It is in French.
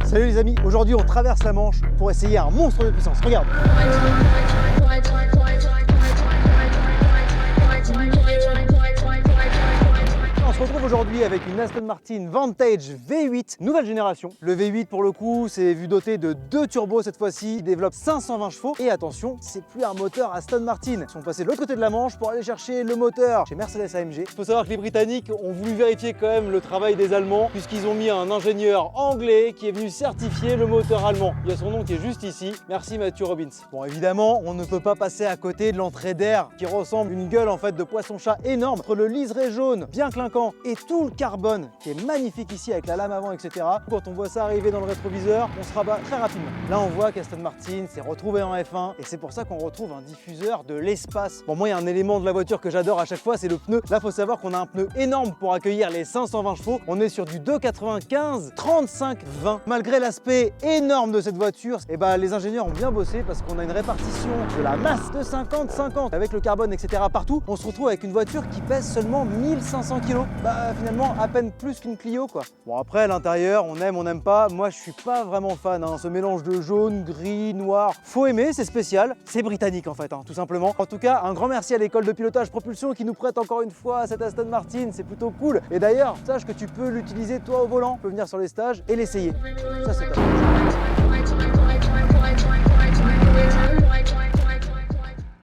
Salut les amis, aujourd'hui on traverse la Manche pour essayer un monstre de puissance, regarde. On se retrouve aujourd'hui avec une Aston Martin Vantage V8 nouvelle génération. Le V8 pour le coup c'est vu doté de 2 turbos cette fois-ci, il développe 520 chevaux et attention, c'est plus un moteur Aston Martin. Ils sont passés de l'autre côté de la Manche pour aller chercher le moteur chez Mercedes AMG. Il faut savoir que les Britanniques ont voulu vérifier quand même le travail des Allemands puisqu'ils ont mis un ingénieur anglais qui est venu certifier le moteur allemand. Il y a son nom qui est juste ici. Merci Matthew Robbins. Bon évidemment, on ne peut pas passer à côté de l'entrée d'air qui ressemble à une gueule en fait de poisson-chat énorme entre le liseré jaune bien clinquant et tout le carbone qui est magnifique ici avec la lame avant etc. Quand on voit ça arriver dans le rétroviseur, on se rabat très rapidement. Là on voit qu'Aston Martin s'est retrouvé en F1 et c'est pour ça qu'on retrouve un diffuseur de l'espace. Bon moi il y a un élément de la voiture que j'adore à chaque fois, c'est le pneu. Là faut savoir qu'on a un pneu énorme pour accueillir les 520 chevaux. On est sur du 2,95 35-20. Malgré l'aspect énorme de cette voiture, et les ingénieurs ont bien bossé parce qu'on a une répartition de la masse de 50-50 avec le carbone etc. partout. On se retrouve avec une voiture qui pèse seulement 1500 kg. Finalement à peine plus qu'une Clio quoi. Bon après à l'intérieur on aime, on n'aime pas. Moi je suis pas vraiment fan ce mélange de jaune, gris, noir. Faut aimer, c'est spécial. C'est britannique en fait tout simplement. En tout cas un grand merci à l'école de pilotage propulsion qui nous prête encore une fois cette Aston Martin. C'est plutôt cool. Et d'ailleurs sache que tu peux l'utiliser toi au volant. Tu peux venir sur les stages et l'essayer. Ça c'est top.